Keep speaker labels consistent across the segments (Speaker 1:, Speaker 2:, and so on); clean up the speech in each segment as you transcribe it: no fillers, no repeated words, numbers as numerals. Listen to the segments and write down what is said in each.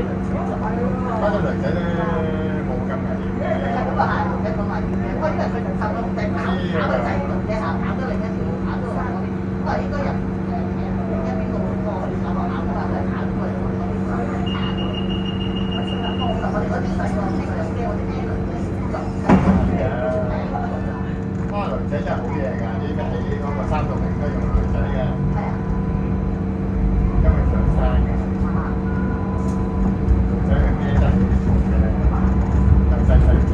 Speaker 1: 不過女仔咧冇咁危險嘅，可能女仔真係好嘢㗎，呢邊喺嗰個360都用女仔嘅，因為上山嘅，女仔嘅機真係幾重嘅，又細細隻。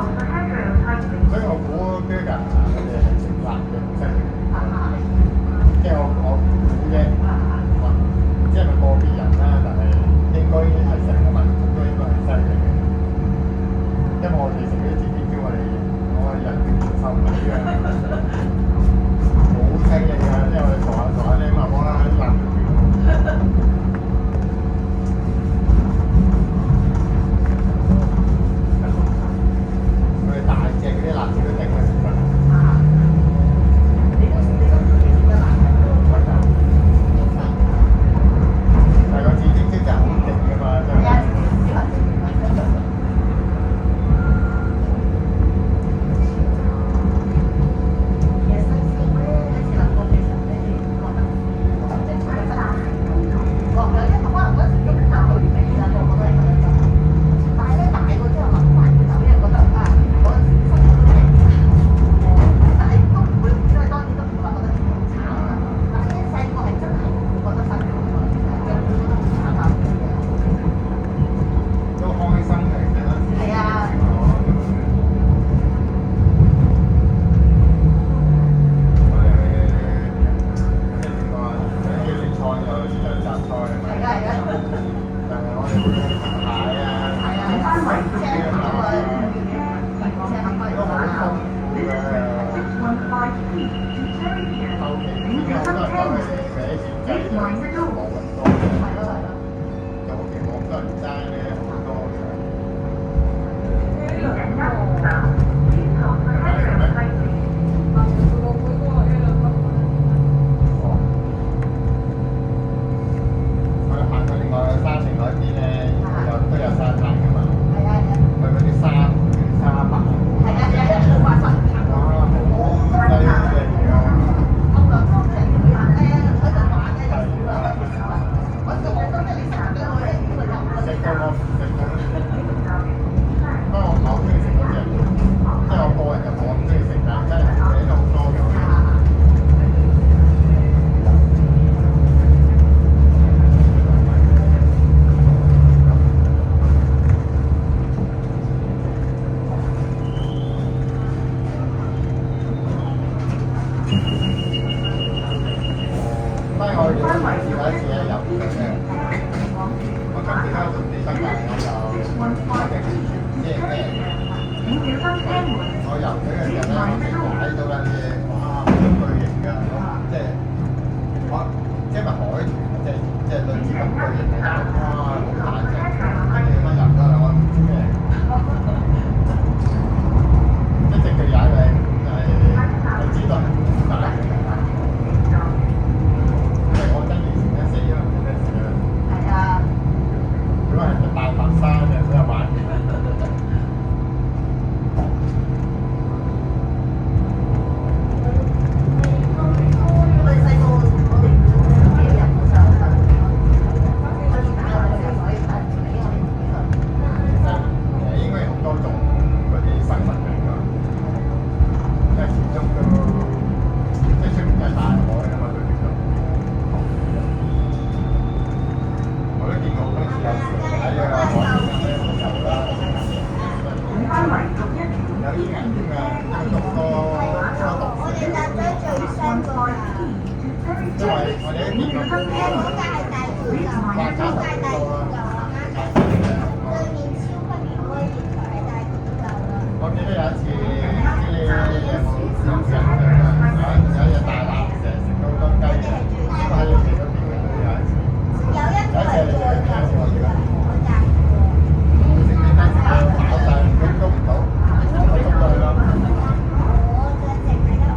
Speaker 1: 所以我估佢哋係食辣嘅，即係我估啫，即係咪個別人啦？但係應該係成個民族都應該係犀利嘅，因為我哋食啲自己叫我哋人受唔起嘅，好犀利㗎！因為我哋傻下咧，咁啊講啦，辣條大隻嗰啲辣椒都頂佢食得。但係個紫荊椒就好勁㗎嘛，真係。
Speaker 2: 圍615
Speaker 1: 有啲人㗎，讀個讀
Speaker 3: 我哋搭咗最新嗰架，
Speaker 1: 因為我哋啲電腦
Speaker 3: 嗰架係大條舊，嗰架大條舊啊，對面超級電威電台係大條舊啊。
Speaker 1: 我記得有一次啲有冇小食㗎？有一日大南成日食到好多雞，喺你哋嗰邊嘅都有一次。
Speaker 3: 有一個係過舊嘅，我搭過。
Speaker 1: 食啲雞食到飽曬，喐唔到，我捉佢咯。
Speaker 3: 我隻淨喺度。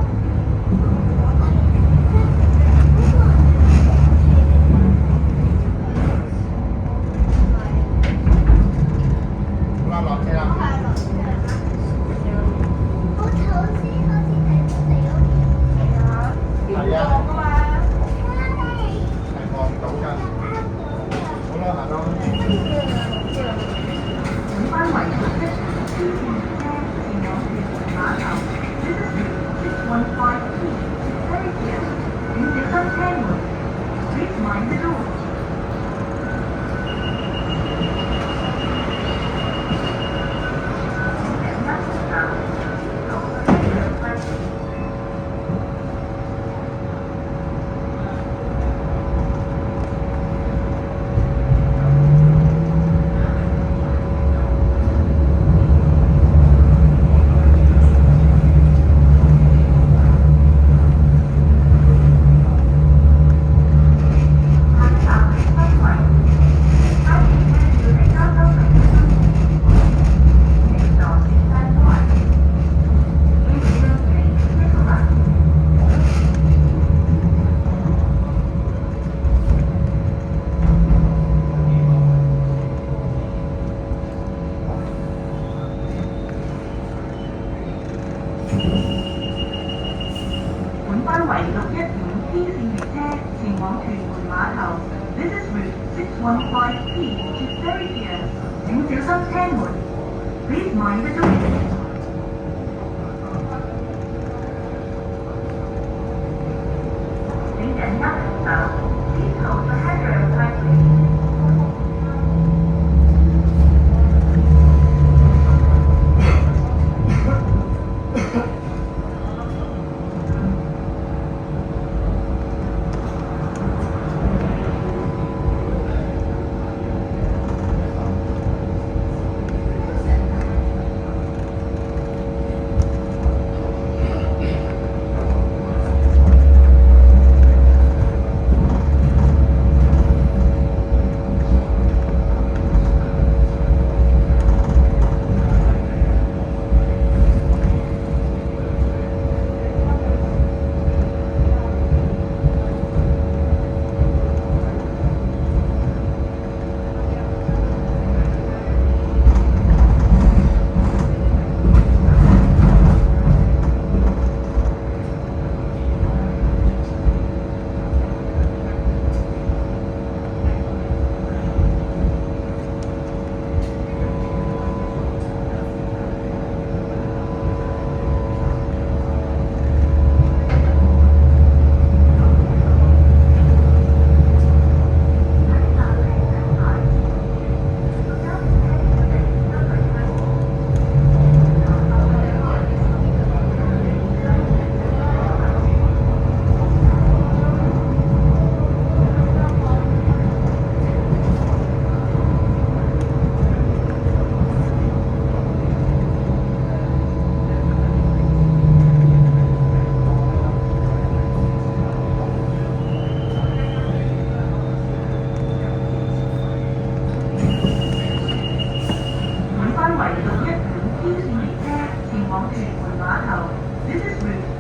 Speaker 1: 好啦，落車啦。係啊，係望到㗎。好啦，行咯。
Speaker 2: 本班為615 P 線車前往屯門碼頭 This is route 615P to Ferry Pier 請小心車門 Please mind the doors 本班為615 P 線列車前往屯門碼頭 This is route 615P to Ferry Pier 請小心車門 Please mind the doors 請緊握扶手 Please hold the handrail tightly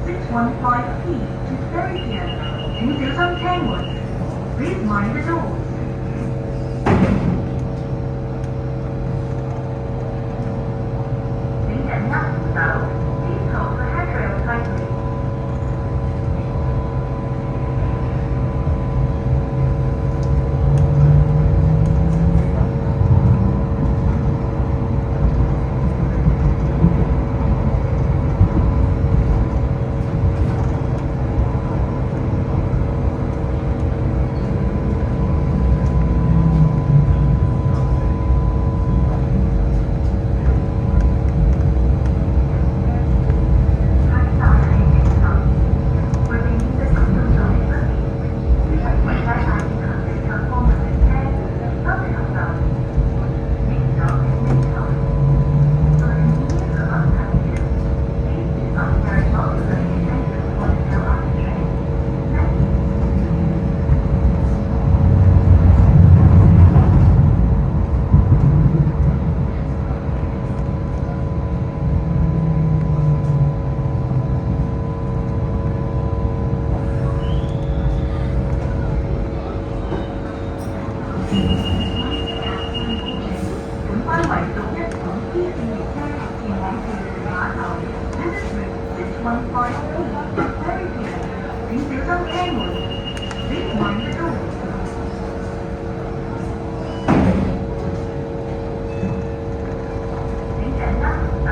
Speaker 2: 615P to Ferry Pier 請小心車門 Please mind the doors 請緊握扶手 Please hold the handrail tightly 屯門碼頭。This is route 615P to Ferry Pier。請小心車門。Please mind the door。請緊握扶手。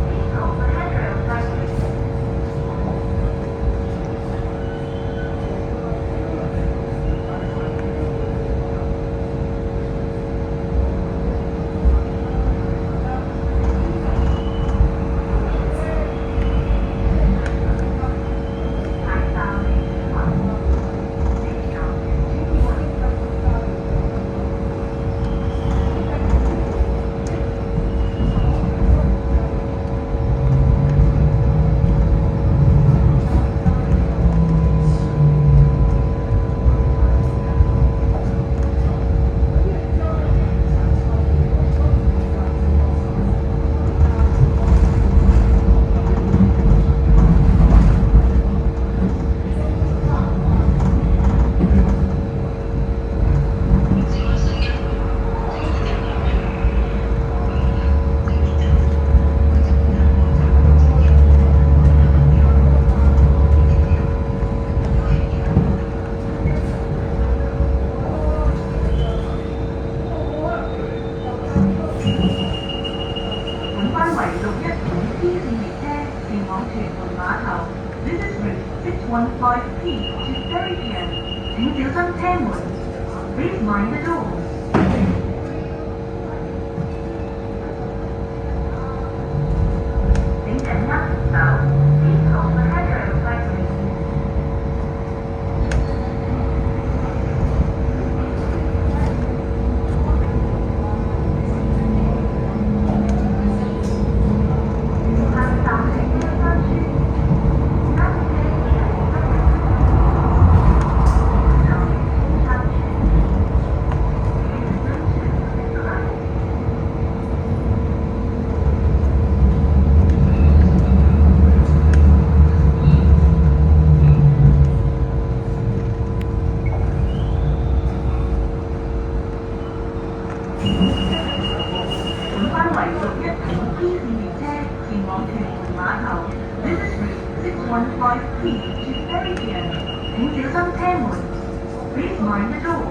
Speaker 2: Please hold the handrail tightly。This is route 615P to Ferry Pier。請小心車門。Please mind the door。請緊握扶手。Please hold the handrail tightly。This is route 615P to Ferry Pier。請小心車門。Please mind the door。